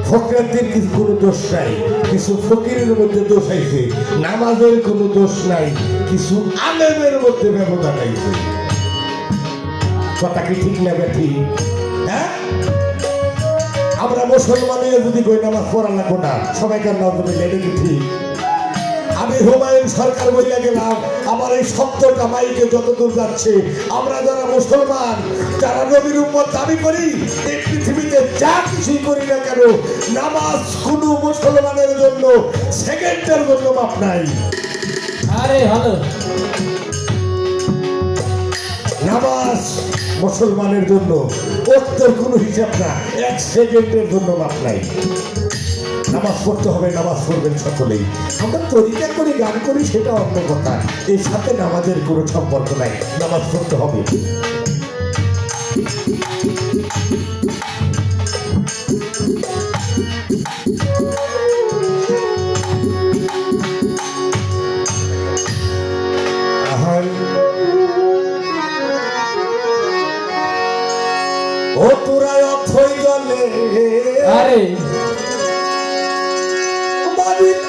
ফকিরদের কিছু কোনো দোষ নাই, কিছু ফকিরের মধ্যে দোষ আইছে, নামাজের কোনো দোষ নাই, কিছু আলেমের মধ্যে ব্যবধান আইছে। কথা কি ঠিক না ঠিক? হ্যাঁ, আমরা মুসলমানের যদি কই নামাজ পড়া লাগবো না, সবাইকার নাম তুমি এটা কি ঠিক? আমি হুমায়ুন সরকার বইয়া গেলাম, আমার এই শব্দটা মাইকে যতদূর যাচ্ছে, আমরা যারা মুসলমান, যারা নবীর উম্মত দাবি করি, এই পৃথিবীতে যা কিছুই করি না কেন, নামাজ কোনো মুসলমানের জন্য সেকেন্ডের জন্য মাপ নাই। আরে হ্যালো, নামাজ মুসলমানের জন্য ওর কোনো হিসাব না, এক সেকেন্ডের জন্য মাপ নাই। নামাজ পড়তে হবে, নামাজ পড়বেন সকলেই। আমরা তরিকা করি, গান করি, সেটা অন্য কথা, এর সাথে নামাজের কোনো সম্পর্ক নাই। নামাজ পড়তে হবে। ও তোরা অথই জলে আরে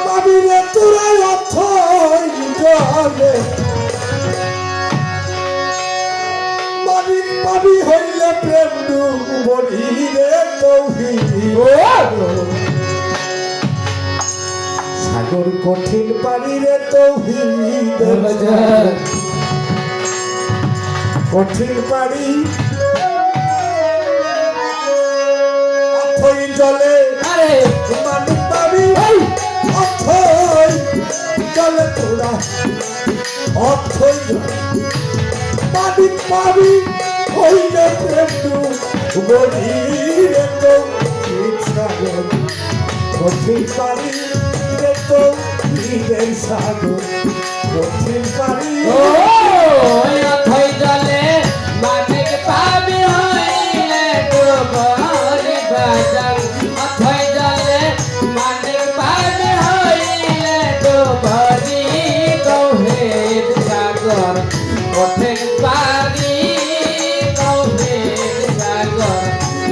পাবি রে, তোরা অথই জলে পাবি হইলে প্রেম ডুবি রে তৌহিদ। সাগর কঠিন পানি রে তৌহিদ, কঠিন পানি অথই জলে। আরে মানিক পাবি অথই জলে, তোরা অথই জলে মানিক পাবি হইলে প্রেম ডুবি রে তৌহিদ। সাগর কঠিন পানি রে তৌহিদের, সাগর কঠিন পানি। ও অথই জলে মানিক পাবি হইলে ডুবি বাজার। অথই জলে মানিক পাবি হইলে ডুবি তৌহিদ সাগর কঠিন পানি। তৌহিদ সাগর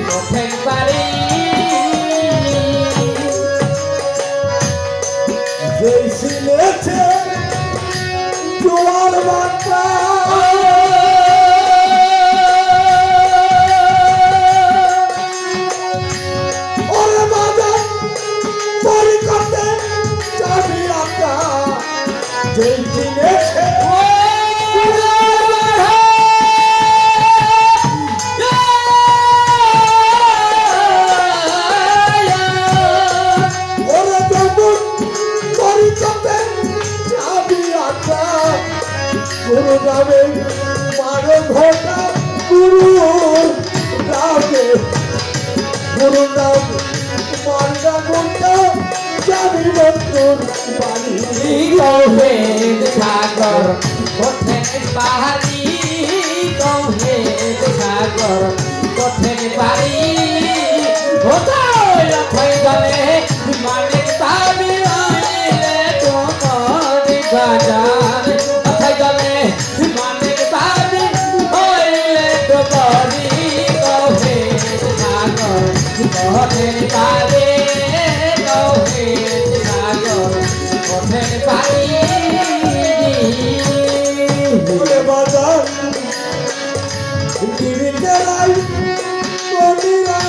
কঠিন পানি। যেই সিলেছে জোয়ার বাতা, ওরে বাবা তরি করতে যাবি আকা। যেই সিলেছে ওরে যমুন তরি করতে যাবি আকা। গুরু যাবে মারো ঘটা, গুরু যাবে, গুরু যাবে মারগা ঘটা, যাবি বন্ধুর বাড়ি। তৌহিদ সাগর কঠিন পানি। তৌহিদ সাগর কঠিন পানি। অথই জলে মানিক পাবি হইলে ডুবি বাজার। অথই জলে মানিক পাবি হইলে ডুবি তৌহিদ সাগর কঠিন পানি। তৌহিদ সাগর কঠিন পানি। ওরে বাজার দিদিতে রাই মনিরা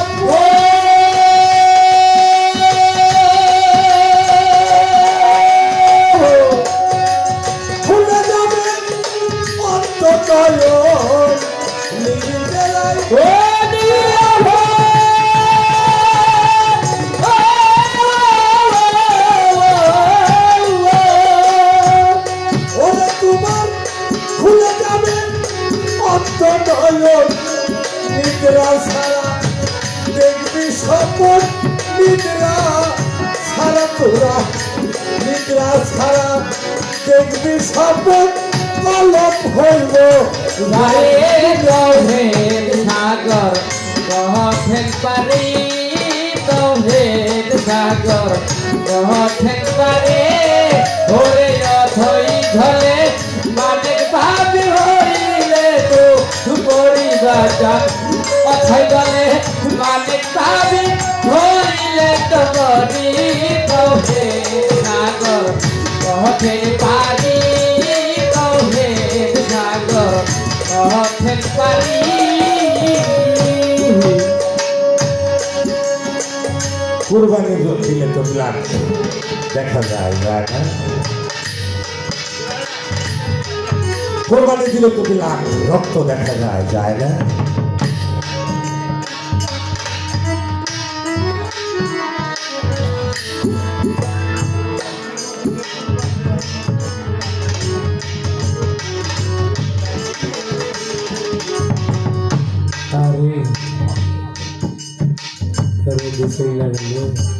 ভুলে যাবে অন্ততয় দিদিতে রাই। ওরে তোমার ভুলে যাবে অন্ততয় নিদ্রা ছাড়া, দেখবি স্বপন নিদ্রা ছাড়া, তোরা নিদ্রা ছাড়া দেখবি স্বপন কলম হইব। তৌহিদ সাগর কঠিন পানি। তৌহিদ সাগর কঠিন পানি। ওরে অথই জলে মানিক পাবি হইলে তো পরিবার। অথই জলে মালিক পাবি হইলে তো বলি কহে সাগর কহে পারি কহে সাগর কহে পারি কুরবানি দিলে তো ব্লাড দেখা যায় যায় না কোরবানি দিলে তো ব্লাড রক্ত দেখা যায় যায় না Hari baru disinggung dulu.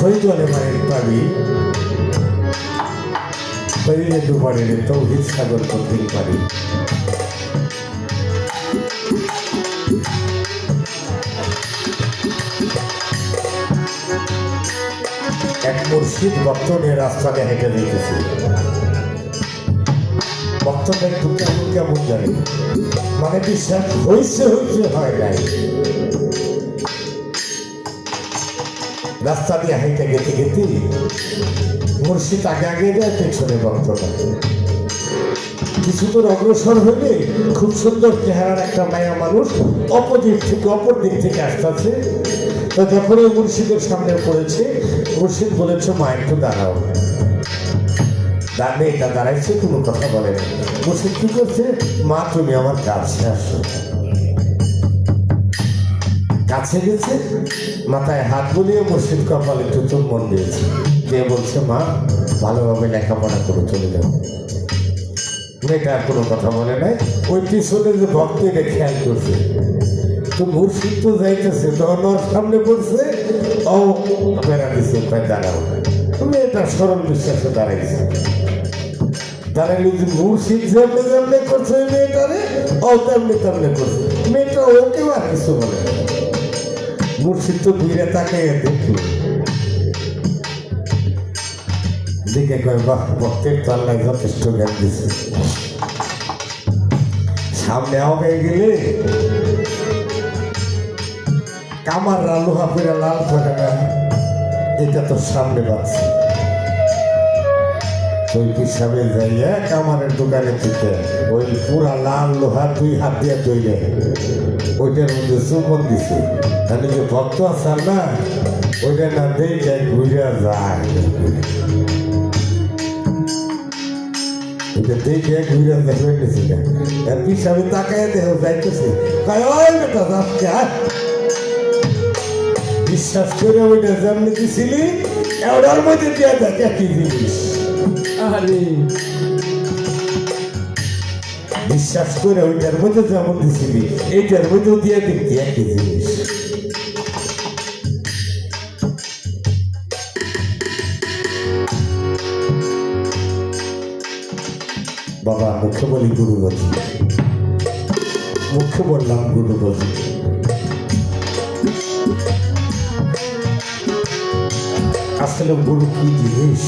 অথই জলে মায়ের পাবি শরীরে দুবারে তৌহিদ সাগর করতে পারি এক মুর্শিদ ভক্ত নিয়ে রাস্তাতে হেঁটে দিতেছি ভক্তটা একটু কেমন কেমন জানি মানে বিশ্বাস হয়েছে হয়েছে হয় নাই রাস্তা দিয়ে হাইটে গেতে গেতে মুর্শিদ আগে আগে যায় পেছনে ভক্তটা কিছু দূর অগ্রসর হইলে খুব সুন্দর চেহারার একটা মায়া মানুষ অপর দিক থেকে আসতেছে তো যখন ওই মুর্শিদের সামনে পড়েছে মুর্শিদ বলেছে মা একটু দাঁড়াও দাঁড়িয়ে এটা দাঁড়াইছে কোনো কথা বলে না মুর্শিদ কি করছে মা তুমি আমার কাছে আসো কাছে গেছে মাথায় হাত বুলিয়ে মুর্শিদ কপালে একটু চুম্বন দিয়েছে দিয়ে বলছে মা ভালোভাবে লেখাপড়া করে চলে যাও মেয়েটা আর কোনো কথা বলে নাই ওই পিছনে যে ভক্ত এটা খেয়াল করছে তো মুর্শিদ তো যাইতেছে তখন ওর সামনে পড়ছে ও বেড়া দিচ্ছে প্রায় দাঁড়াও মেয়েটা সরল বিশ্বাসে দাঁড়াইছে দাঁড়াইলে যে মুর্শিদ যেমনি যেমনি করছে ওই মেয়েটারে ও তেমনি তেমনি করছে মেয়েটা ওকেও আর কিছু বলে না মুর্শিদ তো ঘুরে তাকাইয়া দেখল দেখে কয় বাহ ভক্তের তো আল্লাহ যথেষ্ট জ্ঞান দিচ্ছে সামনে হয়ে গেলে কামার লোহা ফিরে লাল থাকে না এটা তো সামনে পাচ্ছে ওই হিসাবে যাইয়া কামারের দোকানে থেকে ওই পুরা লাল লোহা দুই হাত দিয়ে তৈরি ওইটার মধ্যে চুম্বন দিছে তাহলে যে ভক্ত আসার না ওইটা না দেখে ঘুরে যায় ওইটা দেখে ঘুরে দেখে গেছি না এর হিসাবে তাকায় দেহ যাইতেছে বেটা যাচ্ছে বিশ্বাস করে ওইটা যেমনি দিছিলি এওটার মধ্যে দিয়ে দেখ একই জিনিস Hari বিশ্বাস করে ওইটার মধ্যে যেমন দিছিলি এইটার মধ্যেও দিয়ে দেখি একই জিনিস বাবা মুখে বলি গুরু বলি মুখে বললাম গুরু বলি আসলে গুরু কি জিনিস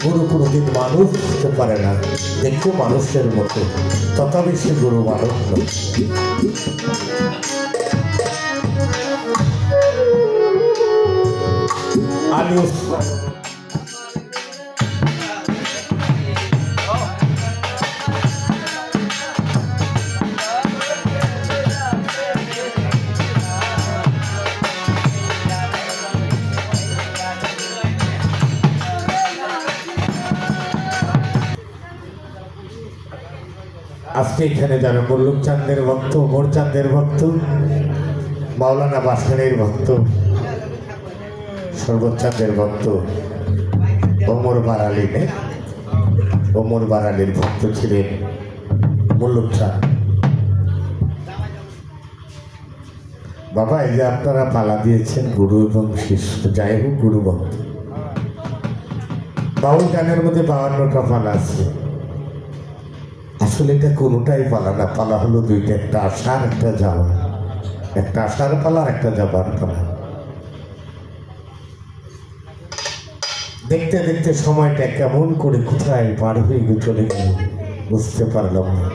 গুরু কোনোদিন মানুষ হতে পারে না দেখতে মানুষের মতো তথাপি সে গুরু মানুষ নয় আলী ওসমান আজকে এখানে যারা মল্লুক চাঁদের ভক্ত, মোর চাঁদের ভক্ত, মাওলানা বাসানের ভক্ত, সর্বোচ্চ চাঁদের ভক্ত, ওমর বারালি ওমর বারালির ভক্ত ছিলেন মল্লুক চাঁদ। বাবা, এই যে আপনারা পালা দিয়েছেন গুরু এবং শিষ্য, যাই হোক গুরু ভক্ত। বাউল গানের মধ্যে 52টা পালা আছে। আসলে এটা কোনোটাই পালা না, পালা হলো দুইটা, একটা আসার একটা যাওয়া, একটা আসার পালা একটা যাবার পালা। দেখতে দেখতে সময়টা কেমন করে কোথায় পার হয়ে চলে গেল বুঝতে পারলাম না।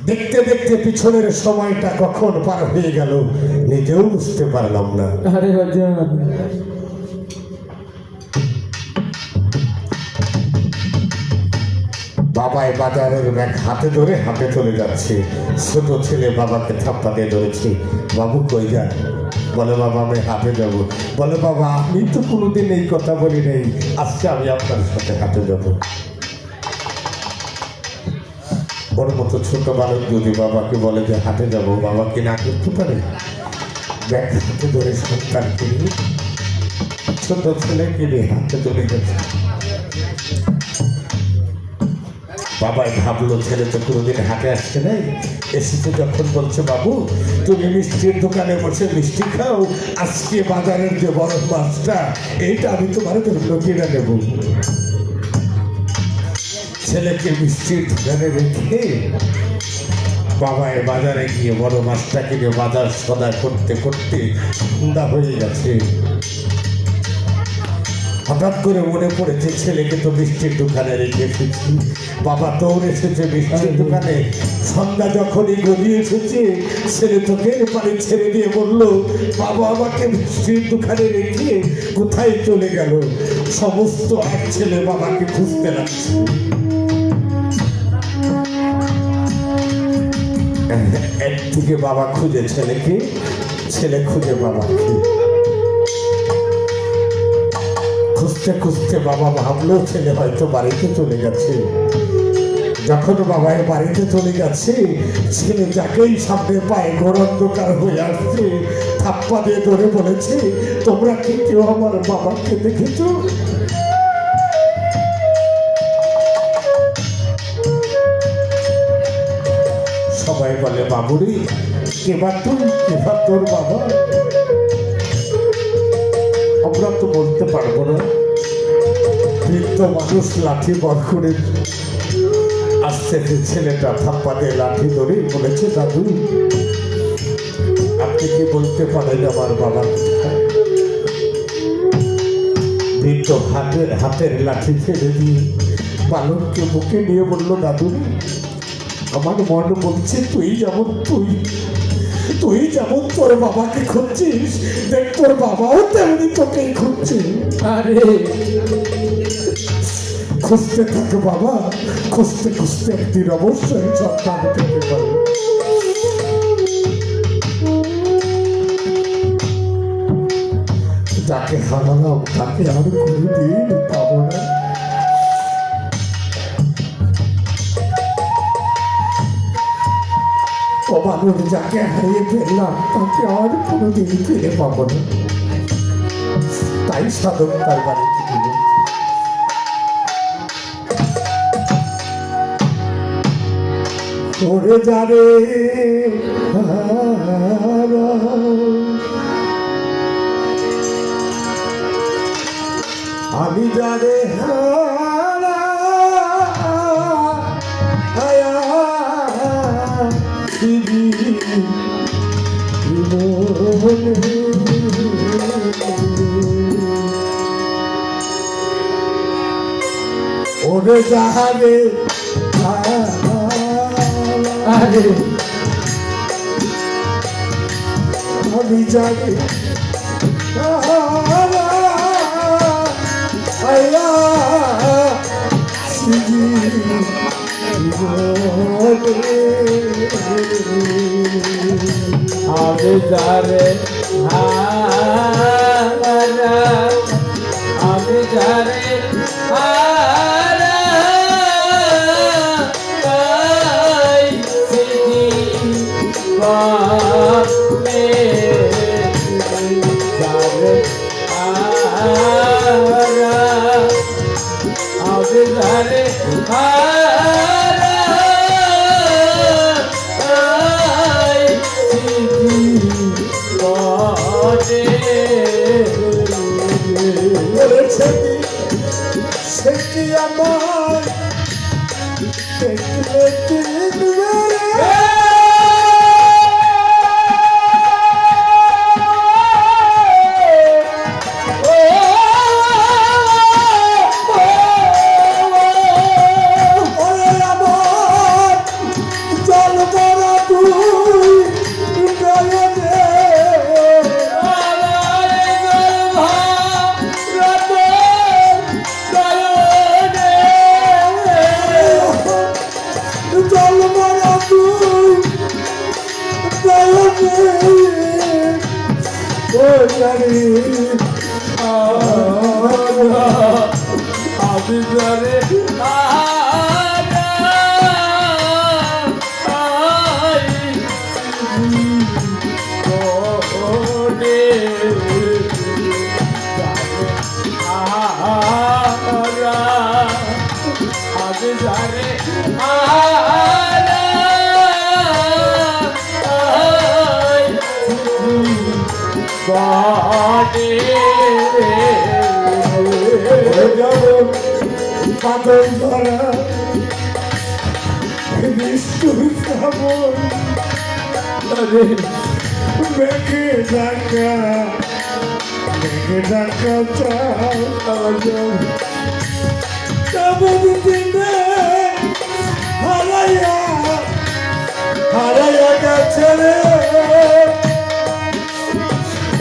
দেখতে দেখতে পিছনের সময়টা কখন পার হয়ে গেল নিজেও বুঝতে পারলাম না। আরে হুজুর, বাবাই বাজারের ব্যাগ হাতে ধরে হাঁটে চলে যাচ্ছে। ছোট ছেলে বাবাকে থাপ্পা দিয়ে ধরেছে, বাবু কই যান? বলে বাবা আমি হাঁটে যাব। বলে বাবা আমি তো কোনোদিন এই কথা বলি নেই, আজকে আমি আপনার সাথে হাঁটে যাব। ওর মতো ছোট বালক যদি বাবাকে বলে যে হাঁটে যাব, বাবা কি না করতে পারে? ব্যাগ হাতে ধরে সন্তানকে নিয়ে, ছোট ছেলেকে নিয়ে হাঁটে চলে গেছে। বাবাই ভাবলো ছেলে তো কোনোদিন হাটে আসছে নাই, এসেছে যখন বলছে বাবু তুমি মিষ্টির দোকানে বসে মিষ্টি খাও, আজকে বাজারের যে বড় মাছটা এইটা আমি তোমার জন্য কিনে নেব। ছেলেকে মিষ্টির দোকানে রেখে বাবাই বাজারে গিয়ে বড় মাছটা কিনে বাজার সদা করতে করতে সন্ধ্যা হয়ে গেছে। হঠাৎ করে মনে পড়েছে ছেলেকে তো মিষ্টির দোকানে রেখে এসেছি। বাবা দৌড়ে এসেছে মিষ্টির দোকানে। সন্ধ্যা যখনই গড়িয়ে এসেছে ছেলে চোখের পানি ছেড়ে দিয়ে বলল, বাবা আমাকে মিষ্টির দোকানে রেখে কোথায় চলে গেল? সমস্ত এক ছেলে বাবাকে খুঁজতে লাগছে। একদিকে বাবা খুঁজে ছেলেকে, ছেলে খুঁজে বাবাকে। খুঁজতে খুঁজতে বাবা ভাবলো ছেলে হয়তো বাড়িতে চলে গেছে। যখন বাবাই বাড়িতে চলে গেছে, ছেলে যাকেই সামনে পায়ে ঘোর অন্ধকার হয়ে আসছে থাপ্পা দিয়ে ধরে বলেছে, তোমরা কি কেউ আমার বাবাকে দেখেছো? সবাই বলে বাবুরি এবার তুই, এবার তোর বাবা। আমরা তো বলতে পারবো না। বৃদ্ধ মানুষ লাঠি বর করে আসছে, ছেলেটা থাপ্পা দিয়ে লাঠি ধরে বলেছে, দাদু আপনি কি বলতে পারেন আমার বাবা? বৃদ্ধ হাতের লাঠি ছেড়ে দিয়ে বালককে বুকে নিয়ে বললো, দাদু আমার মন বলছে তুই যেমন তোর বাবাকে খুঁজছিস, দেখ তোর বাবাও তেমনি তোকেই খুঁজছে। আরে খুঁজতে থাকে বাবা, খুঁজতে খুঁজতে একদিন অবশ্যই সন্তান পেতে পারে। যাকে হারালাম তাকে আর কোনোদিন পাবো না। মানুষ যাকে হারিয়ে ফেললাম তাকে আর কোনোদিন ফিরে পাবো না। তাই সাধক তার বাড়িতে দিল। ওরে যারে আমি যারে ওরে যারে আরে আমি যারে আমি যারে হারা, আমি যারে বানে যারে আরা আবে যারে আরা আই বলেছে কি সে কি আমার দেখলে চিনবে রে? ওরে আমার জল ভরা তুই নয়নে জল ভরা তুই নয়নে ও জানি আমি যারে আরা আই কোনে আরা আমি যারে আরা আই হয়ে যাব পাতল ধরা নিষ্ঠুর শ্রাবণ মেঘে ডাকা চাও তেমন দিনে হারাইয়া গেছে রে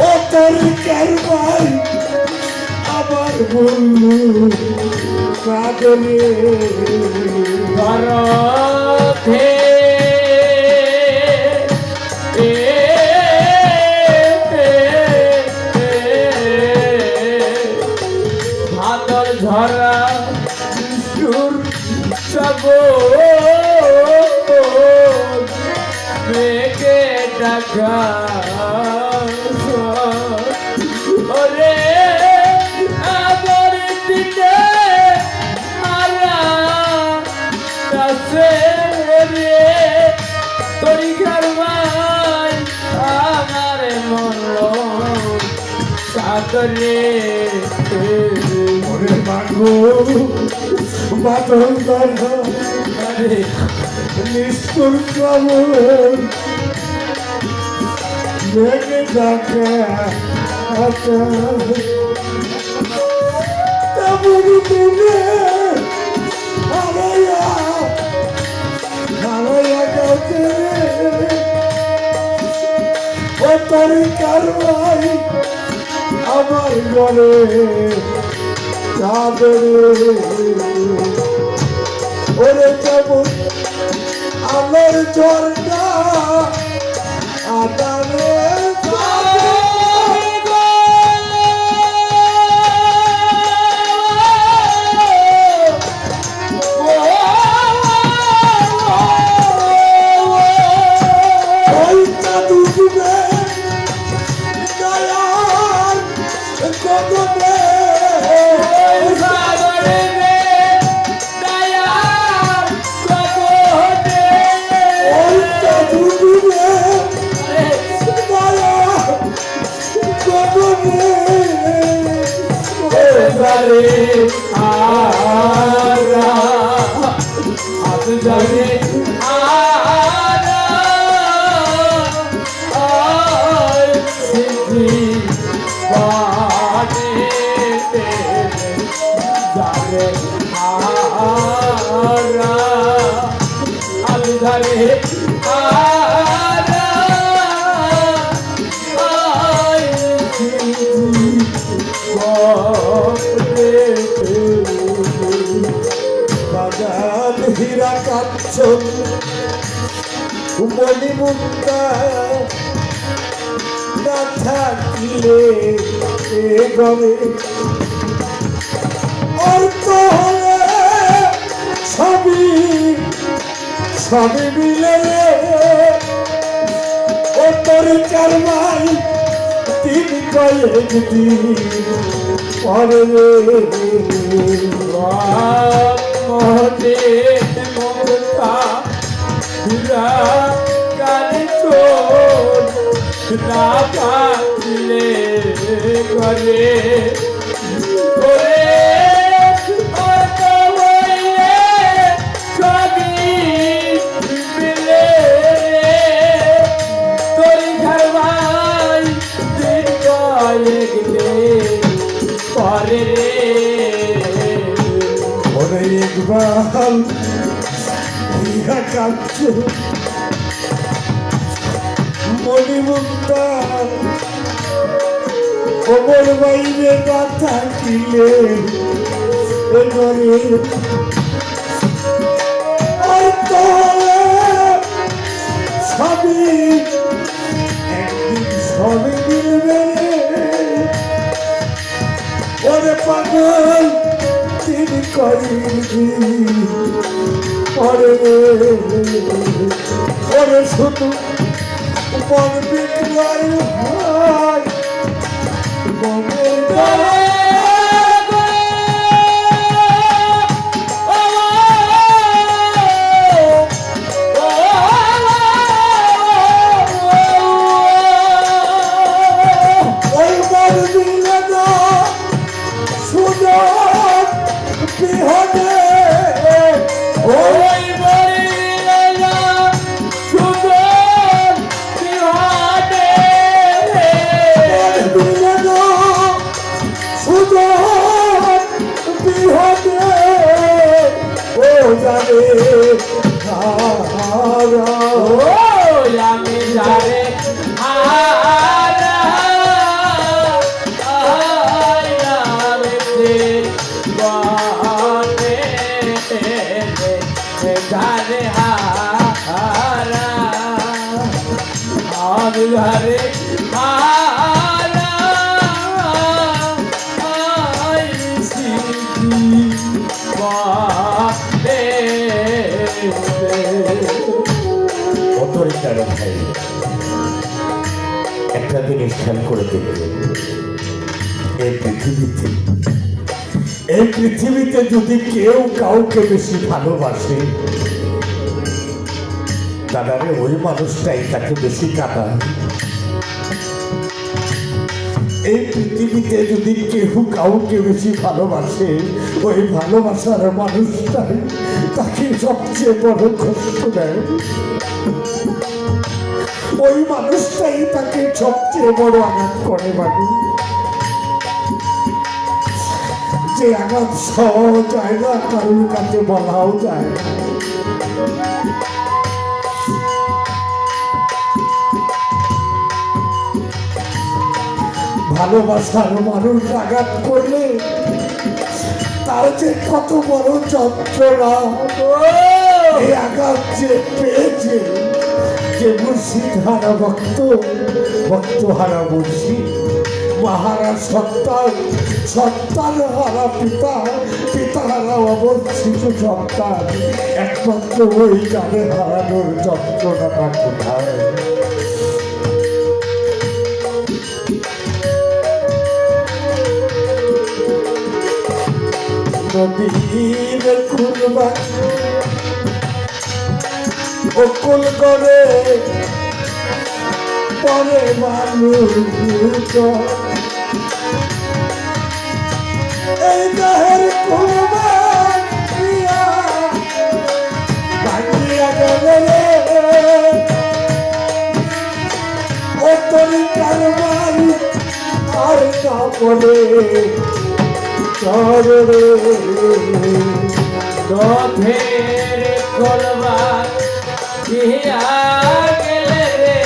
ও তোর কারবাই আবার বললু কাঁদলে ভারতে ভাতর ঝরা সুর সব মেঘে ডাকা ওরে আমার দিনে আরা কাছে রে তোরি ঘরবাই আমার মন সাগরে ওরে মাগো বাদল ধরা আরে নিষ্ঠুর শ্রাবণ মেঘে ডাকা তেমন দিনে হারাইয়া গেছে ও তোর কারবাই আমার ঘরে চাঁদরে ওরে যেমন আলোর ঝর্ণা আদারে ওই চাঁদুরে দয়াল গগনে সাগরে দয়াল কবনে ওই চাঁদুরে দয়াল গগনে যারে আরা আজ যারে আরা আই সিদ্ধি বানে যারে আরা আজ যারে আরা আই বাগান হীরা কাঞ্চন মণি মুক্তা না থাকিলে এ গরে অর্থ হলে সবই মিলে তোর চার ভাই তিন কয়েক দিন পরে মহতে মমতা পুরা কানে চোর না পারলে করে করে অত হইলে সবই মিলে তোর ঘর ভাই দিন কয়েক দিন পরে রে ওরে ইকবাল ইহা কাছে মণিমুক্তা ওমর বাইরে না থাকিলে এবারে হয়তো সবই একদিন সবে মিলবে ওরে পাগল তিনি করিবি পরে ওরে শুধু মন বিক্রয় হয় মনের দ্বারা ওই মন দিলে না সুযোগ বিহনে ওই মরিলা সুজন বিহানে দিলে না সুযোগ বিহনে ও জানে হারা ওই আমি যারে হারা আইলাম জীবনে যারে হারা আমি যারে হারা আইছি অতরিকার ভাই একটা জিনিস খেয়াল করে দেখবেন, এই পৃথিবীতে যদি কেউ কাউকে বেশি ভালোবাসে দাদারে ওই মানুষটাই তাকে বেশি কাঁদায়। এই পৃথিবীতে যদি কেউ কাউকে বেশি ভালোবাসে ওই ভালোবাসার মানুষটাই তাকে সবচেয়ে বড় কষ্ট দেয়। ওই মানুষটাই তাকে সবচেয়ে বড় আঘাত করে মানুষ, যে আঘাত সহজ যায় না, কারোর কাছে বলাও যায় না। ভালোবাসার মানুষ আঘাত করলে তার যে কত বড় যন্ত্রণা, এই আঘাত যে পেয়েছে, যে মুর্শিদ হারা ভক্ত, ভক্ত হারা মুর্শিদ, মাহারা সন্তান, সন্তান হারা পিতা, পিতা হারা অবস্থিত সন্তান, একমাত্র ওই গানে হারানোর যন্ত্রণাটা কোথায়? নদীর কুলবা অকুল করে পরে মানুষ এই দেহের কুলবা বাকিয়া গেলে ও তরি কারবার আর কাপড়ে দোধের কলবার দিয়া গেলে রে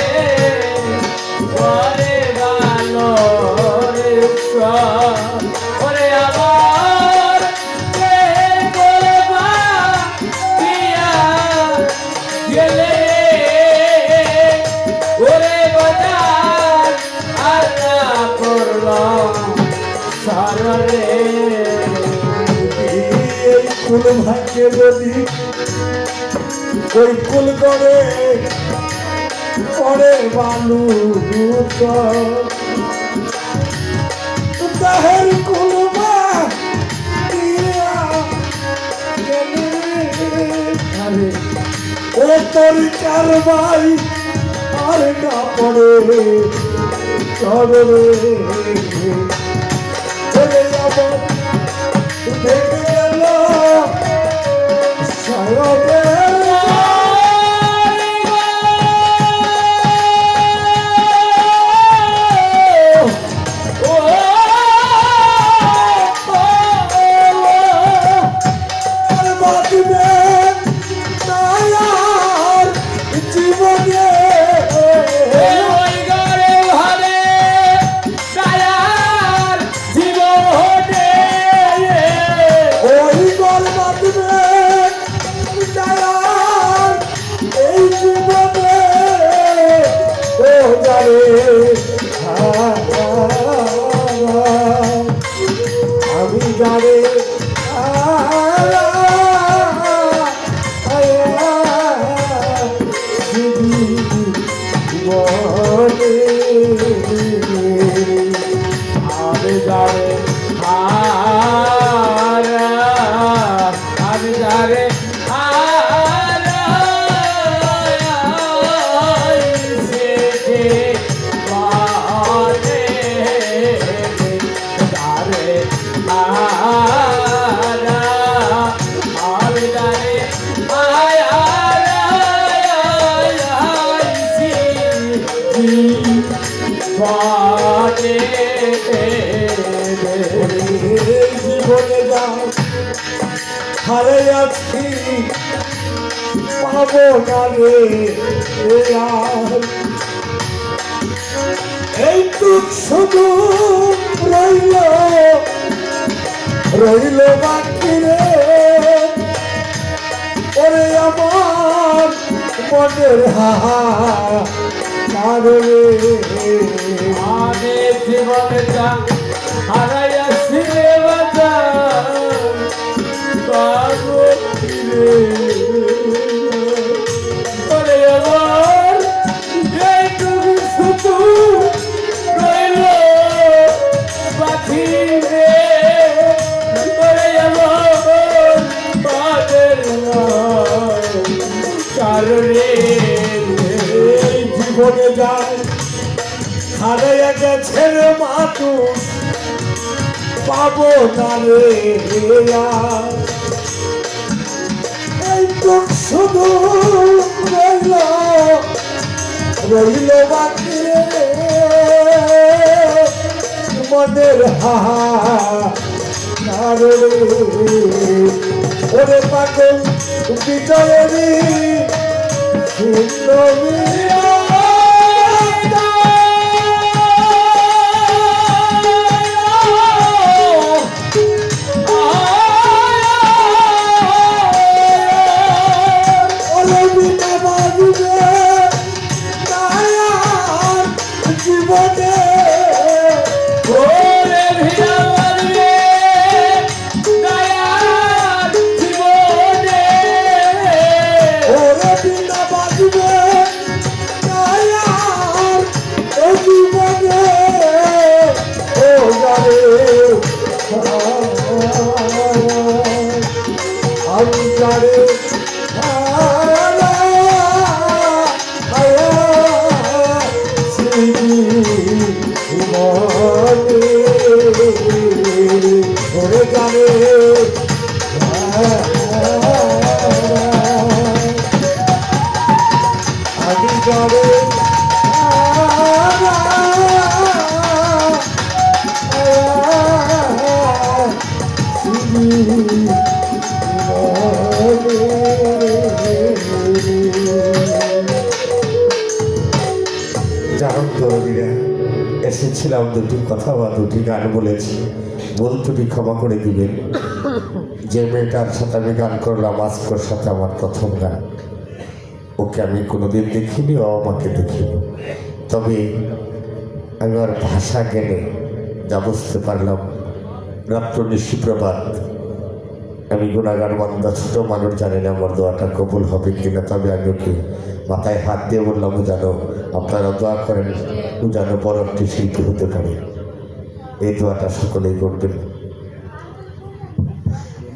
ওরে ভালো রে ওরে আমার কে কলবার দিয়া গেলে ওরে বাজার আল্লাহ করলাম সারে কুল ভাগ্যে যদি ওই কুল করে পড়ে বালু তাহের কুলমা ও তোর কারবাই আর না পড়ে চলে চলে যাব দেখে গেল সায়নের আমি জানে আমি জানে আমি জানে জীবনে যাও হারে আছি পাবো না রে এইটুক শুধু রইল রইল বাকি রে ওরে আমার মনের হাহা কারণে আমি জীবনে যা হারাইয়া ছিঁড়ে বাজা পাবো ফিরে ওরে আমার এইটুকু শুধু রইল বাকি রে ওরে আমার পাদের কারণে জীবনে যায় হারাইয়া গেছে রে মানুষ পাবো না রে এইটুক শুধু রইল রইল বাকি রে মনের হাহা কারণে ওরে পাগল বিজয়েরই জীবনে আমি জানে ওরে জানে আমি জানে জানান তরুণীরা এসেছিলাম দুটি কথা বা দুটি গান বলেছি ভুল ত্রুটি ক্ষমা করে দিবেন। যে মেয়েটার সাথে আমি গান করলাম আজকের সাথে আমার প্রথম গান, ওকে আমি কোনোদিন দেখিনি, ও আমাকে দেখিনি। তবে আমি আর ভাষা জ্ঞানে যা বুঝতে পারলাম রাত্র নিশিপ্রভাত আমি গুণাগার বান্দা, ছোট মানুষ, জানি না আমার দোয়াটা কবুল হবে কিনা। তবে আমি ওকে মাথায় হাত দিয়ে বললাম, যেন আপনারা দোয়া করেন, ও যেন বড় একটি শিল্পী হতে পারে। এই দোয়াটা সকলেই করবেন।